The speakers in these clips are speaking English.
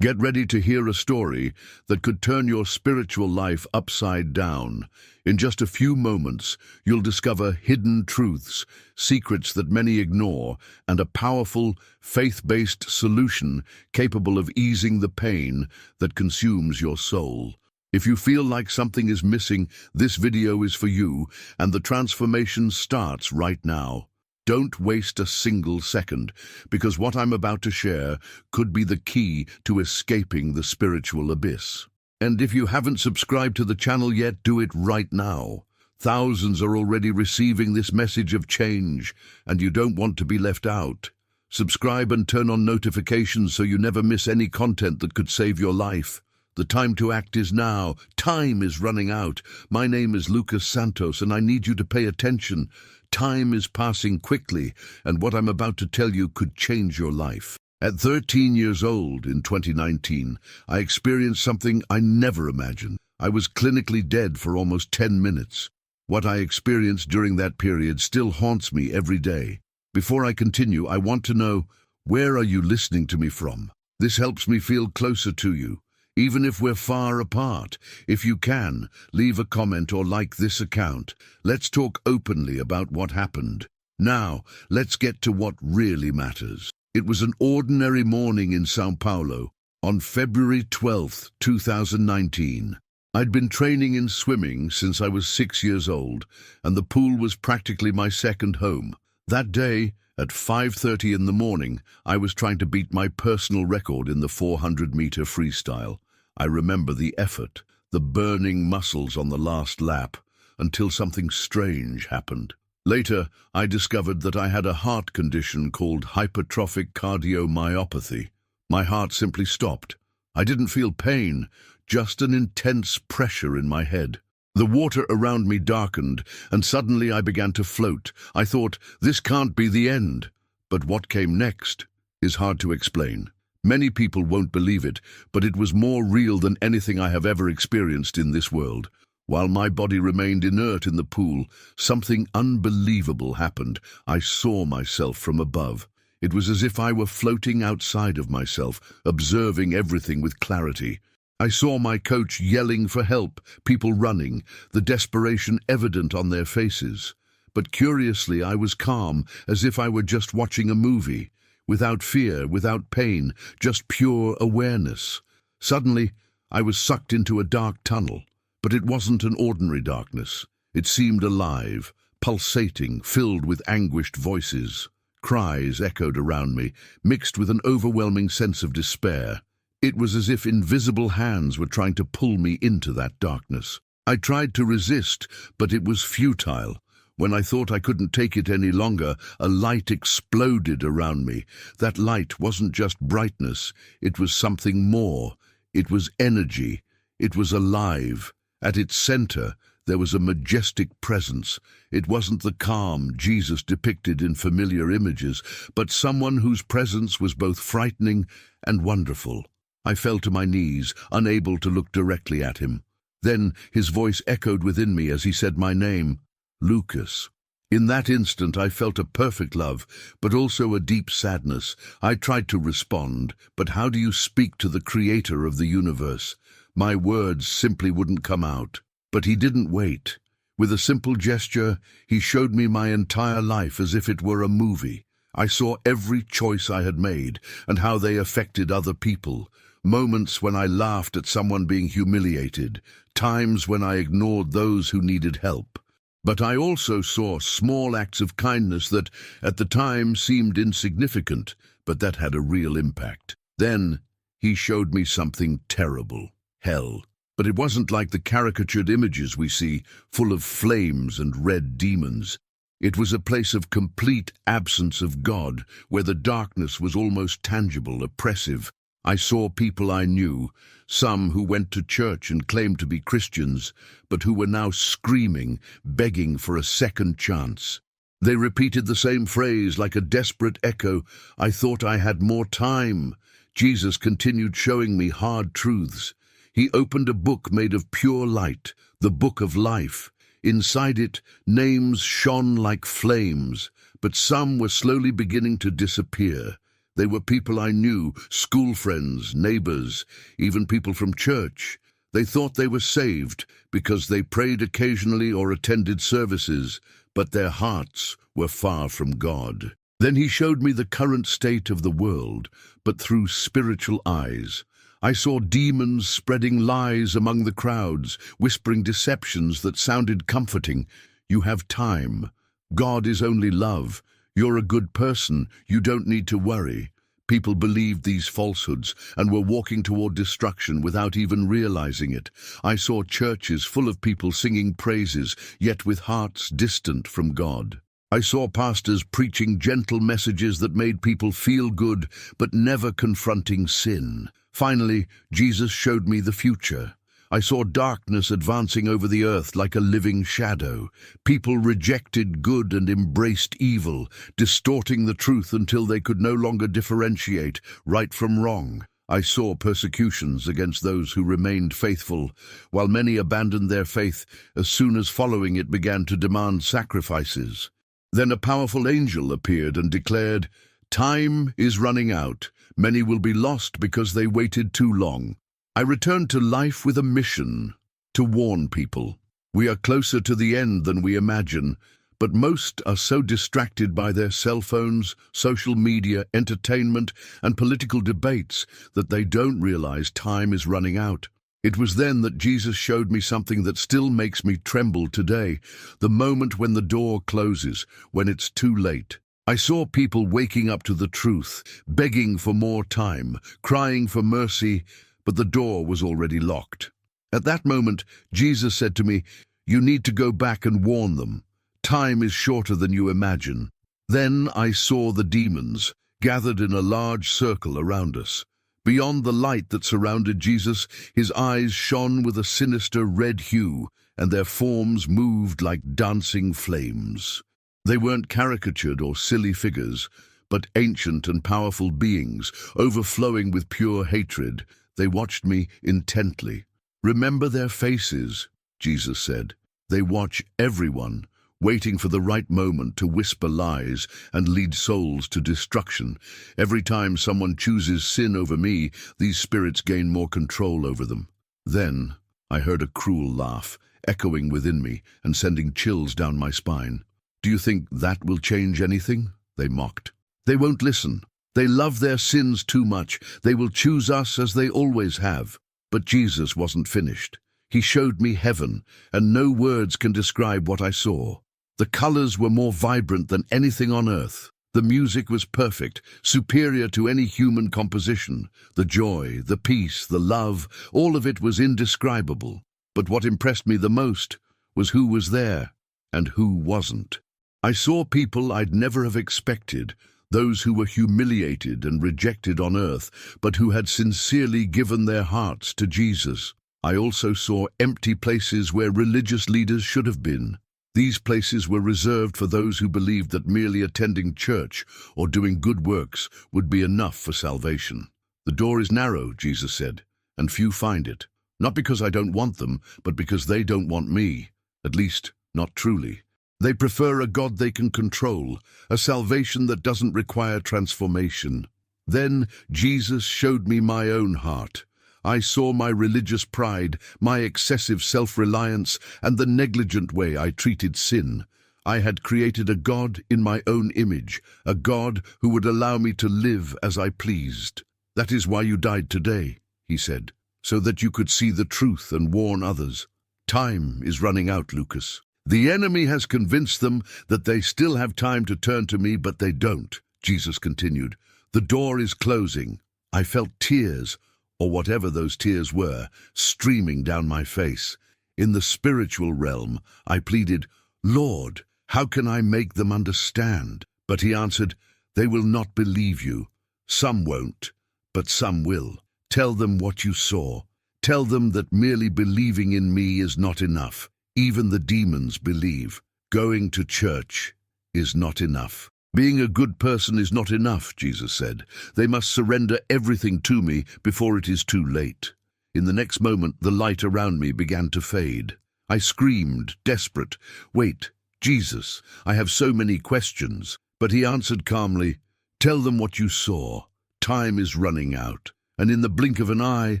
Get ready to hear a story that could turn your spiritual life upside down. In just a few moments, you'll discover hidden truths, secrets that many ignore, and a powerful, faith-based solution capable of easing the pain that consumes your soul. If you feel like something is missing, this video is for you, and the transformation starts right now. Don't waste a single second, because what I'm about to share could be the key to escaping the spiritual abyss. And if you haven't subscribed to the channel yet, do it right now. Thousands are already receiving this message of change, and you don't want to be left out. Subscribe and turn on notifications so you never miss any content that could save your life. The time to act is now. Time is running out. My name is Lucas Santos, and I need you to pay attention. Time is passing quickly, and what I'm about to tell you could change your life. At 13 years old in 2019, I experienced something I never imagined. I was clinically dead for almost 10 minutes. What I experienced during that period still haunts me every day. Before I continue, I want to know, where are you listening to me from? This helps me feel closer to you, even if we're far apart. If you can, leave a comment or like this account. Let's talk openly about what happened. Now, let's get to what really matters. It was an ordinary morning in São Paulo on February 12, 2019. I'd been training in swimming since I was 6 years old, and the pool was practically my second home. That day, at 5:30 in the morning, I was trying to beat my personal record in the 400-meter freestyle. I remember the effort, the burning muscles on the last lap, until something strange happened. Later, I discovered that I had a heart condition called hypertrophic cardiomyopathy. My heart simply stopped. I didn't feel pain, just an intense pressure in my head. The water around me darkened, and suddenly I began to float. I thought, this can't be the end. But what came next is hard to explain. Many people won't believe it, but it was more real than anything I have ever experienced in this world. While my body remained inert in the pool, something unbelievable happened. I saw myself from above. It was as if I were floating outside of myself, observing everything with clarity. I saw my coach yelling for help, people running, the desperation evident on their faces. But curiously, I was calm, as if I were just watching a movie. Without fear, without pain, just pure awareness. Suddenly, I was sucked into a dark tunnel. But it wasn't an ordinary darkness. It seemed alive, pulsating, filled with anguished voices. Cries echoed around me, mixed with an overwhelming sense of despair. It was as if invisible hands were trying to pull me into that darkness. I tried to resist, but it was futile. When I thought I couldn't take it any longer, a light exploded around me. That light wasn't just brightness, it was something more. It was energy. It was alive. At its center, there was a majestic presence. It wasn't the calm Jesus depicted in familiar images, but someone whose presence was both frightening and wonderful. I fell to my knees, unable to look directly at him. Then his voice echoed within me as he said my name, Lucas. In that instant, I felt a perfect love, but also a deep sadness. I tried to respond, but how do you speak to the creator of the universe? My words simply wouldn't come out. But he didn't wait. With a simple gesture, he showed me my entire life as if it were a movie. I saw every choice I had made and how they affected other people. Moments when I laughed at someone being humiliated. Times when I ignored those who needed help. But I also saw small acts of kindness that, at the time, seemed insignificant, but that had a real impact. Then, he showed me something terrible. Hell. But it wasn't like the caricatured images we see, full of flames and red demons. It was a place of complete absence of God, where the darkness was almost tangible, oppressive. I saw people I knew, some who went to church and claimed to be Christians, but who were now screaming, begging for a second chance. They repeated the same phrase like a desperate echo, I thought I had more time. Jesus continued showing me hard truths. He opened a book made of pure light, the book of life. Inside it, names shone like flames, but some were slowly beginning to disappear. They were people I knew, school friends, neighbors, even people from church. They thought they were saved because they prayed occasionally or attended services, but their hearts were far from God. Then he showed me the current state of the world, but through spiritual eyes. I saw demons spreading lies among the crowds, whispering deceptions that sounded comforting. You have time. God is only love. You're a good person. You don't need to worry. People believed these falsehoods and were walking toward destruction without even realizing it. I saw churches full of people singing praises, yet with hearts distant from God. I saw pastors preaching gentle messages that made people feel good, but never confronting sin. Finally, Jesus showed me the future. I saw darkness advancing over the earth like a living shadow. People rejected good and embraced evil, distorting the truth until they could no longer differentiate right from wrong. I saw persecutions against those who remained faithful, while many abandoned their faith as soon as following it began to demand sacrifices. Then a powerful angel appeared and declared, "Time is running out. Many will be lost because they waited too long." I returned to life with a mission, to warn people. We are closer to the end than we imagine, but most are so distracted by their cell phones, social media, entertainment, and political debates that they don't realize time is running out. It was then that Jesus showed me something that still makes me tremble today, the moment when the door closes, when it's too late. I saw people waking up to the truth, begging for more time, crying for mercy, but the door was already locked. At that moment, Jesus said to me, "You need to go back and warn them. Time is shorter than you imagine." Then I saw the demons gathered in a large circle around us. Beyond the light that surrounded Jesus, his eyes shone with a sinister red hue, and their forms moved like dancing flames. They weren't caricatured or silly figures, but ancient and powerful beings, overflowing with pure hatred. They watched me intently. "Remember their faces," Jesus said. "They watch everyone, waiting for the right moment to whisper lies and lead souls to destruction. Every time someone chooses sin over me, these spirits gain more control over them." Then I heard a cruel laugh, echoing within me and sending chills down my spine. "Do you think that will change anything?" they mocked. "They won't listen. They love their sins too much. They will choose us as they always have." But Jesus wasn't finished. He showed me heaven, and no words can describe what I saw. The colors were more vibrant than anything on earth. The music was perfect, superior to any human composition. The joy, the peace, the love, all of it was indescribable. But what impressed me the most was who was there and who wasn't. I saw people I'd never have expected, those who were humiliated and rejected on earth, but who had sincerely given their hearts to Jesus. I also saw empty places where religious leaders should have been. These places were reserved for those who believed that merely attending church or doing good works would be enough for salvation. "The door is narrow," Jesus said, "and few find it. Not because I don't want them, but because they don't want me. At least, not truly. They prefer a God they can control, a salvation that doesn't require transformation." Then Jesus showed me my own heart. I saw my religious pride, my excessive self-reliance, and the negligent way I treated sin. I had created a God in my own image, a God who would allow me to live as I pleased. "That is why you died today," he said, "so that you could see the truth and warn others. Time is running out, Lucas. The enemy has convinced them that they still have time to turn to me, but they don't," Jesus continued. "The door is closing." I felt tears, or whatever those tears were, streaming down my face. In the spiritual realm, I pleaded, "Lord, how can I make them understand?" But he answered, "They will not believe you. Some won't, but some will. Tell them what you saw. Tell them that merely believing in me is not enough. Even the demons believe. Going to church is not enough. Being a good person is not enough," Jesus said. "They must surrender everything to me before it is too late." In the next moment, the light around me began to fade. I screamed, desperate, "Wait, Jesus, I have so many questions." But he answered calmly, "Tell them what you saw. Time is running out. And in the blink of an eye,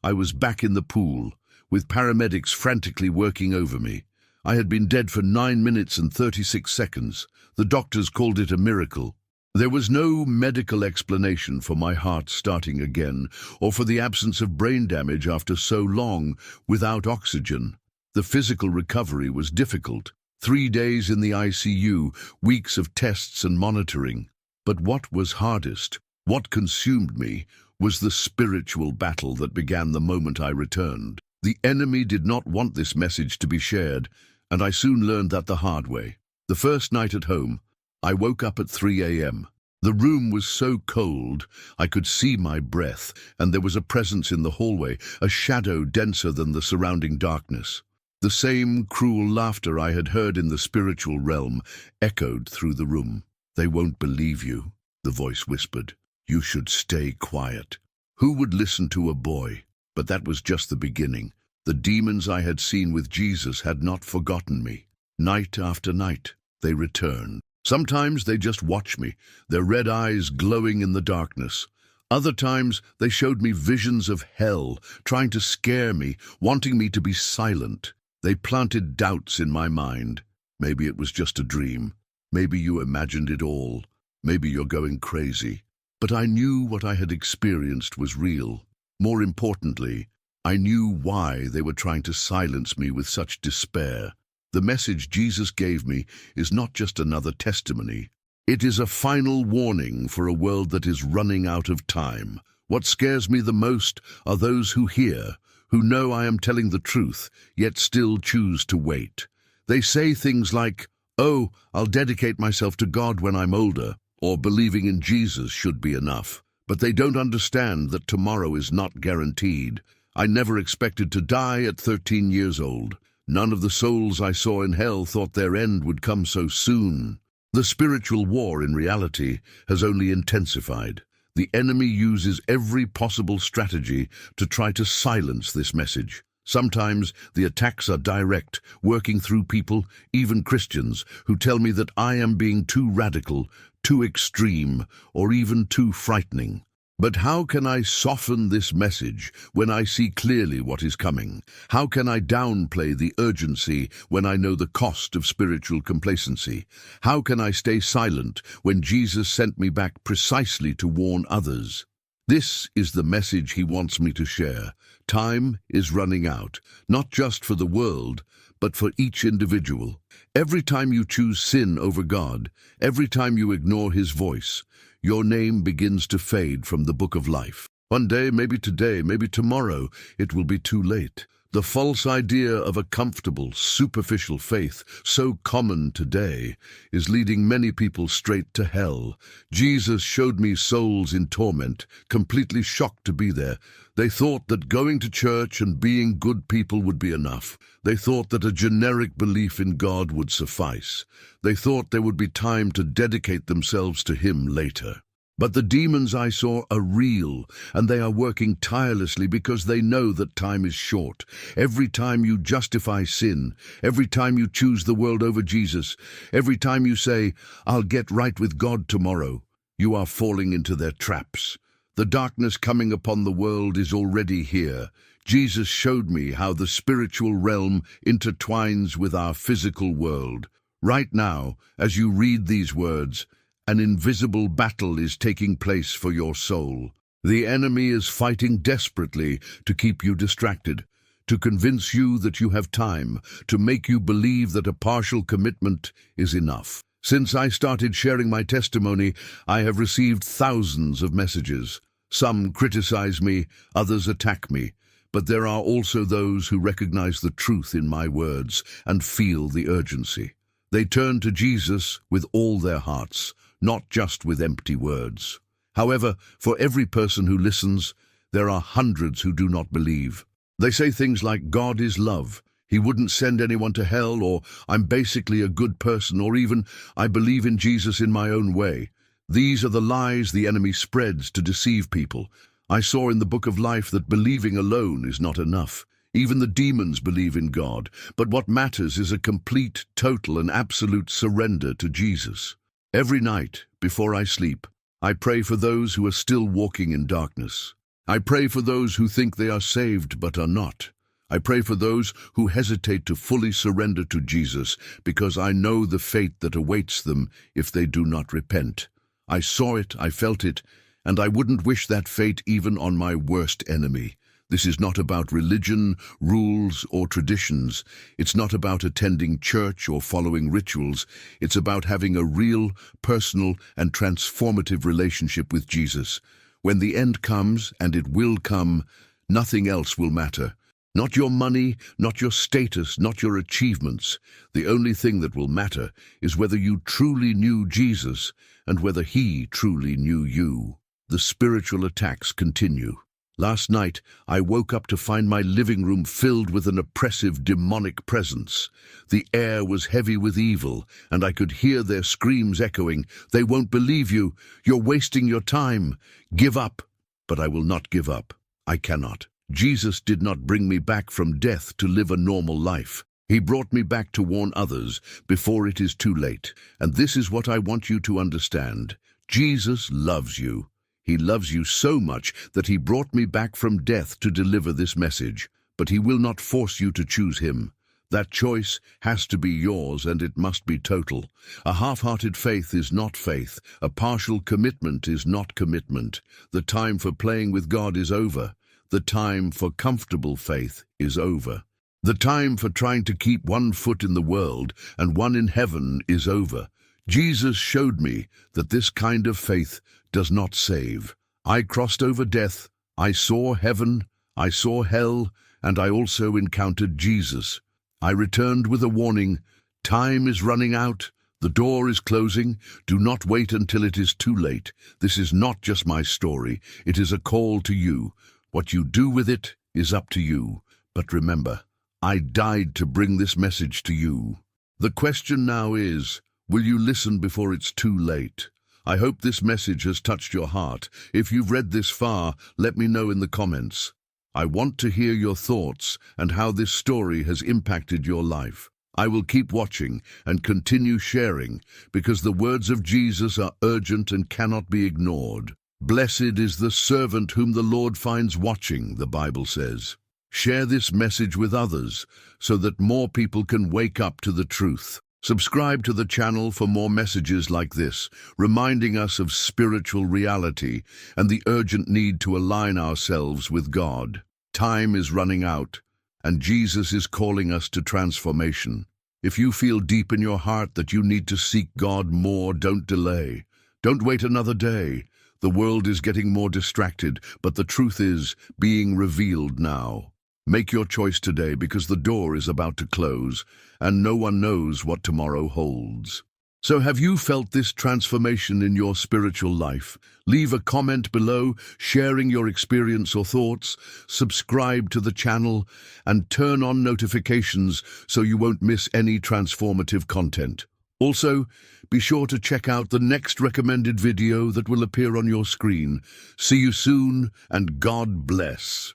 I was back in the pool, with paramedics frantically working over me. I had been dead for 9 minutes and 36 seconds. The doctors called it a miracle. There was no medical explanation for my heart starting again, or for the absence of brain damage after so long without oxygen. The physical recovery was difficult. 3 days in the ICU, weeks of tests and monitoring. But what was hardest, what consumed me, was the spiritual battle that began the moment I returned. The enemy did not want this message to be shared, and I soon learned that the hard way. The first night at home, I woke up at 3 a.m. The room was so cold, I could see my breath, and there was a presence in the hallway, a shadow denser than the surrounding darkness. The same cruel laughter I had heard in the spiritual realm echoed through the room. "They won't believe you," the voice whispered. "You should stay quiet." Who would listen to a boy? But that was just the beginning. The demons I had seen with Jesus had not forgotten me. Night after night, they returned. Sometimes they just watched me, their red eyes glowing in the darkness. Other times they showed me visions of hell, trying to scare me, wanting me to be silent. They planted doubts in my mind. Maybe it was just a dream. Maybe you imagined it all. Maybe you're going crazy. But I knew what I had experienced was real. More importantly, I knew why they were trying to silence me with such despair. The message Jesus gave me is not just another testimony. It is a final warning for a world that is running out of time. What scares me the most are those who hear, who know I am telling the truth, yet still choose to wait. They say things like, "Oh, I'll dedicate myself to God when I'm older," or "Believing in Jesus should be enough." But they don't understand that tomorrow is not guaranteed. I never expected to die at 13 years old. None of the souls I saw in hell thought their end would come so soon. The spiritual war, in reality, has only intensified. The enemy uses every possible strategy to try to silence this message. Sometimes the attacks are direct, working through people, even Christians, who tell me that I am being too radical, too extreme, or even too frightening. But how can I soften this message when I see clearly what is coming? How can I downplay the urgency when I know the cost of spiritual complacency? How can I stay silent when Jesus sent me back precisely to warn others? This is the message he wants me to share. Time is running out, not just for the world, but for each individual. Every time you choose sin over God, every time you ignore his voice, your name begins to fade from the book of life. One day, maybe today, maybe tomorrow, it will be too late. The false idea of a comfortable, superficial faith, so common today, is leading many people straight to hell. Jesus showed me souls in torment, completely shocked to be there. They thought that going to church and being good people would be enough. They thought that a generic belief in God would suffice. They thought there would be time to dedicate themselves to him later. But the demons I saw are real, and they are working tirelessly because they know that time is short. Every time you justify sin, every time you choose the world over Jesus, every time you say, "I'll get right with God tomorrow," you are falling into their traps. The darkness coming upon the world is already here. Jesus showed me how the spiritual realm intertwines with our physical world. Right now, as you read these words, an invisible battle is taking place for your soul. The enemy is fighting desperately to keep you distracted, to convince you that you have time, to make you believe that a partial commitment is enough. Since I started sharing my testimony, I have received thousands of messages. Some criticize me, others attack me, but there are also those who recognize the truth in my words and feel the urgency. They turn to Jesus with all their hearts, not just with empty words. However, for every person who listens, there are hundreds who do not believe. They say things like, "God is love. He wouldn't send anyone to hell," or "I'm basically a good person," or even, "I believe in Jesus in my own way." These are the lies the enemy spreads to deceive people. I saw in the book of life that believing alone is not enough. Even the demons believe in God, but what matters is a complete, total, and absolute surrender to Jesus. Every night, before I sleep, I pray for those who are still walking in darkness. I pray for those who think they are saved but are not. I pray for those who hesitate to fully surrender to Jesus because I know the fate that awaits them if they do not repent. I saw it, I felt it, and I wouldn't wish that fate even on my worst enemy. This is not about religion, rules, or traditions. It's not about attending church or following rituals. It's about having a real, personal, and transformative relationship with Jesus. When the end comes, and it will come, nothing else will matter. Not your money, not your status, not your achievements. The only thing that will matter is whether you truly knew Jesus and whether he truly knew you. The spiritual attacks continue. Last night, I woke up to find my living room filled with an oppressive demonic presence. The air was heavy with evil, and I could hear their screams echoing, "They won't believe you. You're wasting your time. Give up." But I will not give up. I cannot. Jesus did not bring me back from death to live a normal life. He brought me back to warn others before it is too late. And this is what I want you to understand. Jesus loves you. He loves you so much that he brought me back from death to deliver this message. But he will not force you to choose him. That choice has to be yours, and it must be total. A half-hearted faith is not faith. A partial commitment is not commitment. The time for playing with God is over. The time for comfortable faith is over. The time for trying to keep one foot in the world and one in heaven is over. Jesus showed me that this kind of faith does not save. I crossed over death, I saw heaven, I saw hell, and I also encountered Jesus. I returned with a warning: time is running out, the door is closing, do not wait until it is too late. This is not just my story, it is a call to you. What you do with it is up to you. But remember, I died to bring this message to you. The question now is, will you listen before it's too late? I hope this message has touched your heart. If you've read this far, let me know in the comments. I want to hear your thoughts and how this story has impacted your life. I will keep watching and continue sharing because the words of Jesus are urgent and cannot be ignored. Blessed is the servant whom the Lord finds watching, the Bible says. Share this message with others so that more people can wake up to the truth. Subscribe to the channel for more messages like this, reminding us of spiritual reality and the urgent need to align ourselves with God. Time is running out, and Jesus is calling us to transformation. If you feel deep in your heart that you need to seek God more, don't delay. Don't wait another day. The world is getting more distracted, but the truth is being revealed now. Make your choice today because the door is about to close, and no one knows what tomorrow holds. So have you felt this transformation in your spiritual life? Leave a comment below, sharing your experience or thoughts. Subscribe to the channel and turn on notifications so you won't miss any transformative content. Also, be sure to check out the next recommended video that will appear on your screen. See you soon, and God bless.